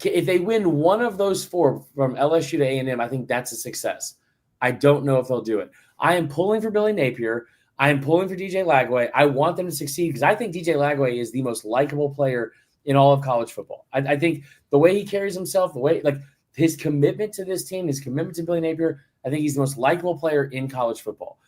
If they win one of those 4 from LSU to A&M, I think that's a success. I don't know if they'll do it. I am pulling for Billy Napier. I am pulling for DJ Lagway. I want them to succeed because I think DJ Lagway is the most likable player in all of college football. I think the way he carries himself, the way like his commitment to this team, his commitment to Billy Napier, I think he's the most likable player in college football.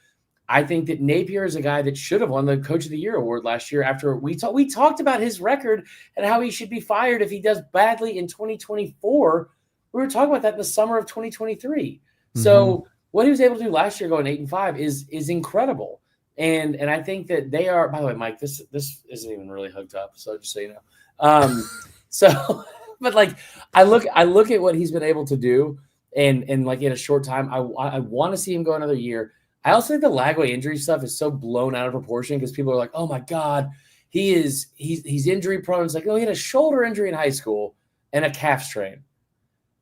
I think that Napier is a guy that should have won the Coach of the Year award last year after we talked about his record and how he should be fired if he does badly in 2024. We were talking about that in the summer of 2023. Mm-hmm. So what he was able to do last year going 8-5 is incredible. And I think that they are, by the way, Mike, this isn't even really hooked up. So just so you know, but like I look at what he's been able to do and like in a short time, I want to see him go another year. I also think the Lagway injury stuff is so blown out of proportion because people are like, oh my God, he's injury prone. It's like, oh, he had a shoulder injury in high school and a calf strain.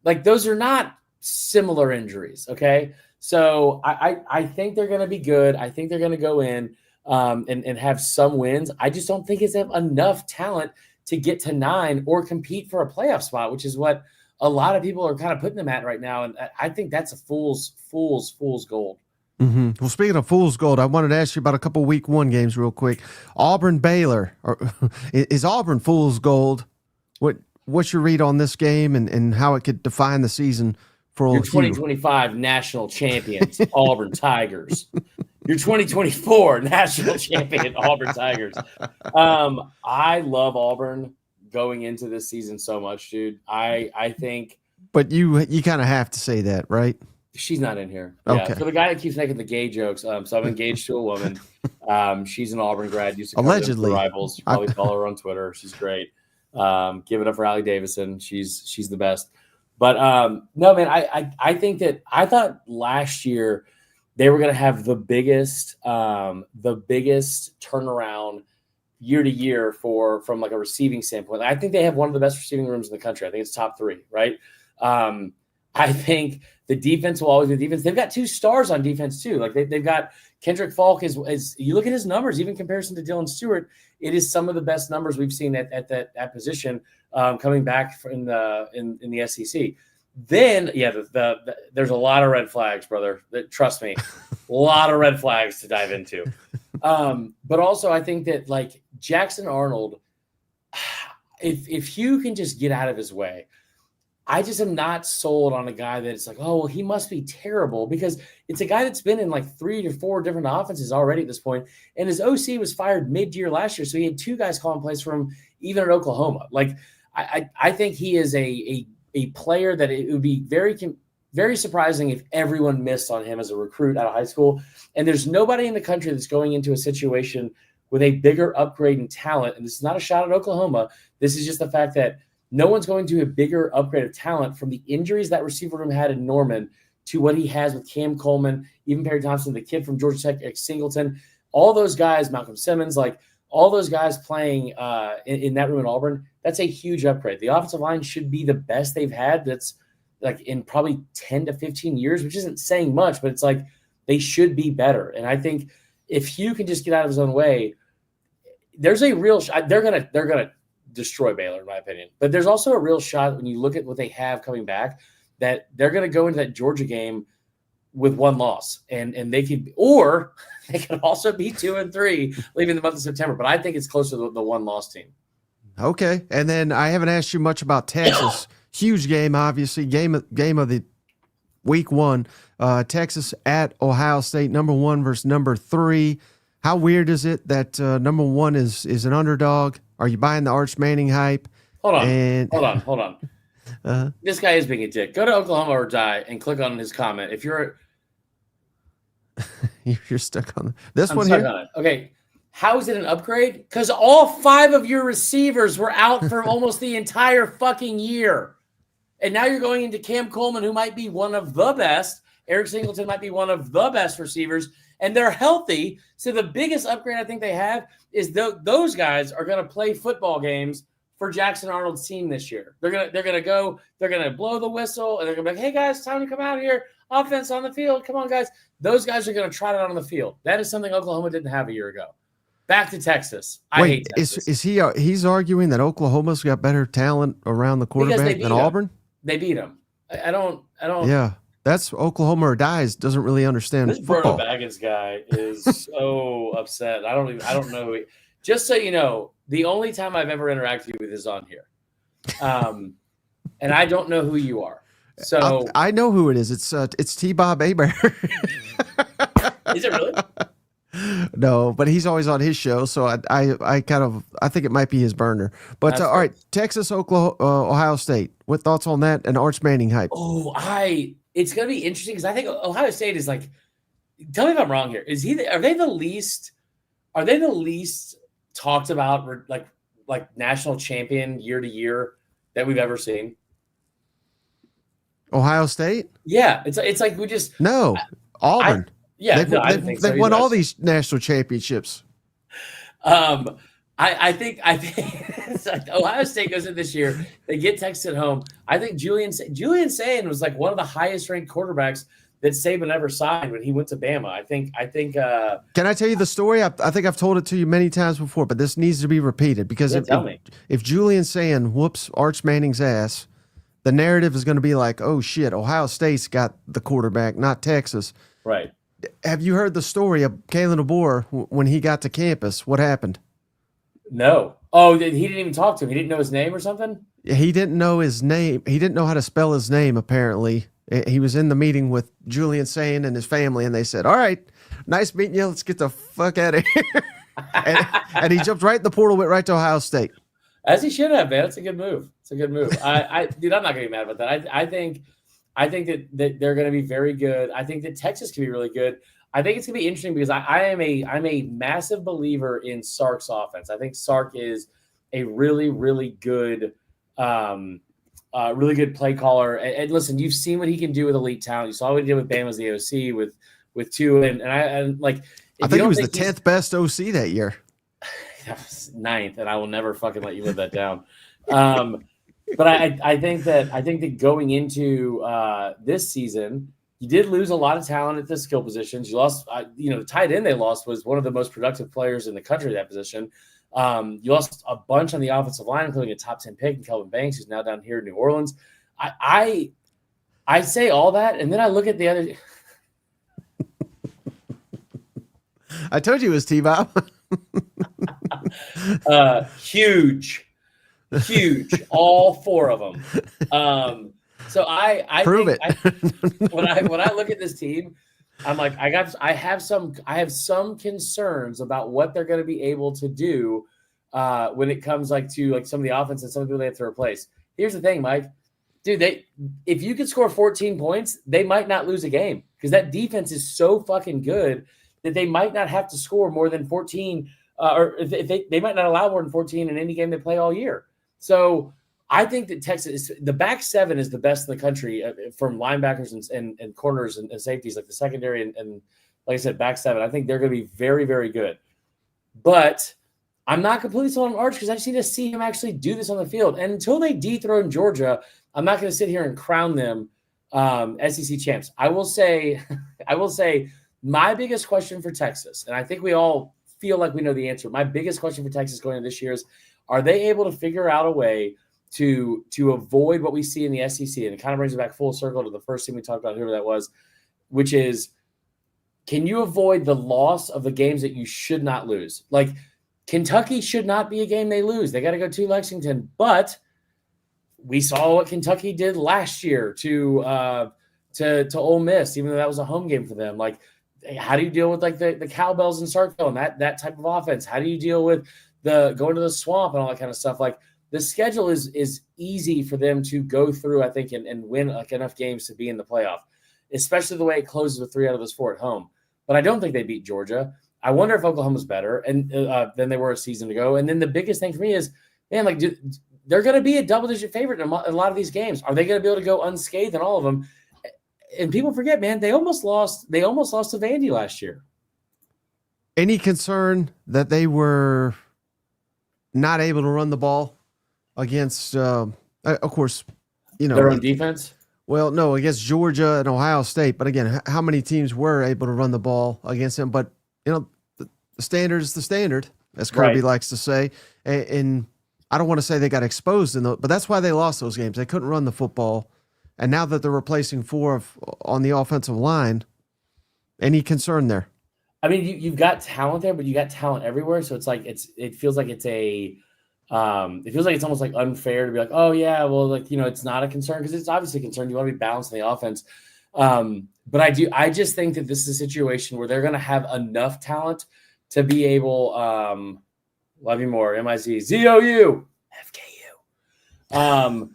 Like those are not similar injuries. Okay. So I think they're going to be good. I think they're going to go in and have some wins. I just don't think it's enough talent to get to 9 or compete for a playoff spot, which is what a lot of people are kind of putting them at right now. And I think that's a fool's gold. Mm-hmm. Well, speaking of fool's gold, I wanted to ask you about a couple week 1 games real quick. Auburn, Baylor. Is Auburn fool's gold? What's your read on this game and how it could define the season for your 2025 national champions, Auburn Tigers. Your 2024 national champion, Auburn Tigers. I love Auburn going into this season so much, dude. I think. But you kind of have to say that, right? She's not in here. Okay. Yeah, for the guy that keeps making the gay jokes. So I'm engaged to a woman. She's an Auburn grad. Used to cover allegedly the Rivals. You probably follow her on Twitter. She's great. Give it up for Allie Davison. She's the best. But no, man, I think that I thought last year they were going to have the biggest turnaround year to year from like a receiving standpoint. I think they have one of the best receiving rooms in the country. I think it's top 3, right? I think the defense will always be the defense. They've got 2 stars on defense too. Like they've got Kendrick Falk is you look at his numbers, even in comparison to Dylan Stewart, it is some of the best numbers we've seen at that position coming back in the SEC. Then, yeah, there's a lot of red flags, brother. Trust me, a lot of red flags to dive into. But also, I think that like Jackson Arnold, if Hugh can just get out of his way, I just am not sold on a guy that it's like, oh, well, he must be terrible because it's a guy that's been in like 3 or 4 different offenses already at this point. And his OC was fired mid-year last year. So he had 2 guys calling plays for him, even at Oklahoma. Like, I think he is a player that it would be very, very surprising if everyone missed on him as a recruit out of high school. And there's nobody in the country that's going into a situation with a bigger upgrade in talent. And this is not a shot at Oklahoma. This is just the fact that no one's going to a bigger upgrade of talent from the injuries that receiver room had in Norman to what he has with Cam Coleman, even Perry Thompson, the kid from Georgia Tech, Singleton, all those guys, Malcolm Simmons, like all those guys playing in that room in Auburn. That's a huge upgrade. The offensive line should be the best they've had. That's like in probably 10 to 15 years, which isn't saying much, but it's like they should be better. And I think if Hugh can just get out of his own way, there's a real shot. They're gonna destroy Baylor, in my opinion. But there's also a real shot when you look at what they have coming back that they're going to go into that Georgia game with 1 loss, and they could, or they could also be 2-3 leaving the month of September. But I think it's closer to the 1-loss team. Okay, and then I haven't asked you much about Texas. Huge game, obviously. Game of the week 1. Texas at Ohio State, number 1 versus number 3. How weird is it that number 1 is an underdog? Are you buying the Arch Manning hype? Hold on. This guy is being a dick. Go to Oklahoma or Die and click on his comment. If you're stuck on this I'm one stuck here. On it. Okay, how is it an upgrade? Because all 5 of your receivers were out for almost the entire fucking year, and now you're going into Cam Coleman, who might be one of the best. Eric Singleton might be one of the best receivers, and they're healthy. So the biggest upgrade I think they have is those guys are going to play football games for Jackson Arnold's team this year. They're gonna blow the whistle, and they're gonna be like, "Hey guys, time to come out here. Offense on the field. Come on, guys." Those guys are gonna trot it out on the field. That is something Oklahoma didn't have a year ago. Back to Texas. I hate Texas. Is he's arguing that Oklahoma's got better talent around the quarterback than Auburn? They beat them. I don't. Yeah. That's Oklahoma or dies. Doesn't really understand This Bruno football. Baggins guy is so upset. I don't know. Just so you know, the only time I've ever interacted with is on here. And I don't know who you are. So I know who it is. It's T-Bob Abear. is it really? No, but he's always on his show, so I think it might be his burner. But all right, Texas, Oklahoma, Ohio State. What thoughts on that? And Arch Manning hype? Oh, it's gonna be interesting because I think Ohio State is like. Tell me if I'm wrong here. Are they the least talked about like national champion year to year that we've ever seen? Ohio State? Yeah, it's like we just Auburn. They've won all these national championships. I think it's like Ohio State goes in this year. They get Texas at home. I think Julian Sayin was like one of the highest ranked quarterbacks that Saban ever signed when he went to Bama. I think. Can I tell you the story? I think I've told it to you many times before, but this needs to be repeated because if Julian Sayin whoops Arch Manning's ass, the narrative is going to be like, oh shit, Ohio State's got the quarterback, not Texas. Right. Have you heard the story of Kalen DeBoer when he got to campus? What happened? No. Oh, he didn't even talk to him. He didn't know his name or something? He didn't know his name. He didn't know how to spell his name, apparently. He was in the meeting with Julian Sayin and his family, and they said, all right, nice meeting you. Let's get the fuck out of here. and he jumped right in the portal, went right to Ohio State. As he should have, man. It's a good move. Dude, I'm not going to be mad about that. I think that they're going to be very good. I think that Texas can be really good. I think it's going to be interesting because I'm a massive believer in Sark's offense. I think Sark is a really, really good play caller. And listen, you've seen what he can do with elite talent. You saw what he did with Bama as the OC with Tua, and I think he was the 10th best OC that year. Ninth, and I will never fucking let you live that down. But I think that going into this season, you did lose a lot of talent at the skill positions. You lost, the tight end they lost was one of the most productive players in the country at that position. You lost a bunch on the offensive line, including a top 10 pick in Kelvin Banks, who's now down here in New Orleans. I say all that, and then I look at the other. I told you it was T-Bob. Huge, all four of them. So I prove think it. When I look at this team, I'm like, I have some concerns about what they're going to be able to do when it comes to some of the offense and some of the people they have to replace. Here's the thing, Mike. Dude, if you could score 14 points, they might not lose a game because that defense is so fucking good that they might not have to score more than 14, or if they might not allow more than 14 in any game they play all year. So I think that Texas, the back seven is the best in the country from linebackers and corners and safeties, like the secondary and like I said, back seven. I think they're going to be very, very good. But I'm not completely sold on Arch because I just need to see him actually do this on the field. And until they dethrone Georgia, I'm not going to sit here and crown them SEC champs. I will say my biggest question for Texas, and I think we all feel like we know the answer. My biggest question for Texas going into this year is, are they able to figure out a way to avoid what we see in the SEC? And it kind of brings it back full circle to the first thing we talked about, whoever that was, which is, can you avoid the loss of the games that you should not lose? Like Kentucky should not be a game they lose. They got to go to Lexington, but we saw what Kentucky did last year to Ole Miss, even though that was a home game for them. Like, how do you deal with the cowbells in Starkville and that type of offense? How do you deal with the going to the swamp and all that kind of stuff? Like, the schedule is easy for them to go through, I think, and win enough games to be in the playoff, especially the way it closes with 3 out of those 4 at home. But I don't think they beat Georgia. I wonder if Oklahoma's better and than they were a season ago. And then the biggest thing for me is, man, they're going to be a double-digit favorite in a lot of these games. Are they going to be able to go unscathed in all of them? And people forget, man, they almost lost to Vandy last year. Any concern that they were not able to run the ball against, of course, their own defense? Well, no, against Georgia and Ohio State. But again, how many teams were able to run the ball against them? But, the standard is the standard, as Kirby likes to say. And I don't want to say they got exposed but that's why they lost those games. They couldn't run the football. and now that they're replacing on the offensive line, any concern there? I mean, you've got talent there, but you got talent everywhere. So it's like it feels like it's almost like unfair to be like, oh yeah, well, like, it's not a concern, because it's obviously a concern. You want to be balanced in the offense. But I just think that this is a situation where they're going to have enough talent to be able, love you more, MICZOU, FKU.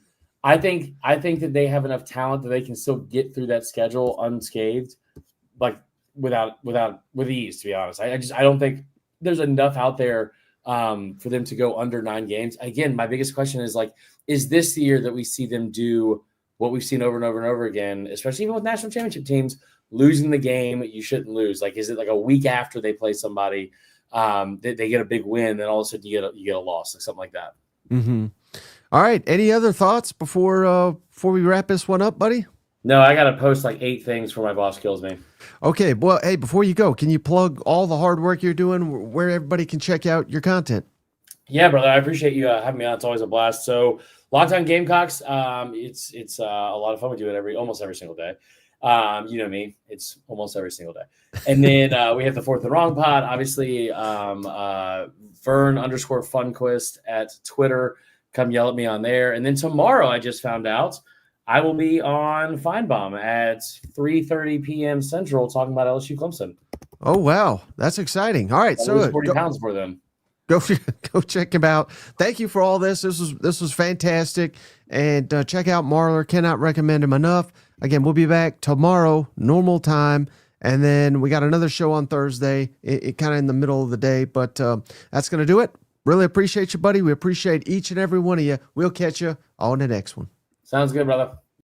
I think that they have enough talent that they can still get through that schedule unscathed, like with ease, to be honest. I don't think there's enough out there for them to go under 9 games. Again, my biggest question is, like, is this the year that we see them do what we've seen over and over and over again, especially even with national championship teams, losing the game you shouldn't lose? Like, is it like a week after they play somebody, they get a big win, then all of a sudden you get a loss, like something like that? Mm-hmm. All right. Any other thoughts before we wrap this one up, buddy? No, I got to post like 8 things before my boss kills me. Okay. Well, hey, before you go, can you plug all the hard work you're doing, where everybody can check out your content? Yeah, brother. I appreciate you having me on. It's always a blast. So, Locked On Gamecocks, it's a lot of fun. We do it almost every single day. You know me, it's almost every single day. And then we have the Fourth and Wrong pod, obviously. Vern_Funquist at Twitter. Come yell at me on there. And then tomorrow, I just found out, I will be on Feinbaum at 3:30 p.m. Central talking about LSU Clemson. Oh, wow. That's exciting. All right. So 40 pounds for them. Go check him out. Thank you for all this. This was fantastic. And check out Marler. Cannot recommend him enough. Again, we'll be back tomorrow, normal time. And then we got another show on Thursday, it kind of in the middle of the day. But that's going to do it. Really appreciate you, buddy. We appreciate each and every one of you. We'll catch you on the next one. Sounds good, brother.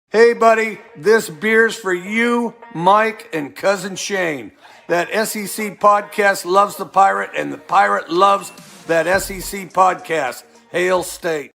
Hey, buddy, this beer's for you, Mike, and Cousin Shane. That SEC podcast loves the Pirate, and the Pirate loves that SEC podcast. Hail State.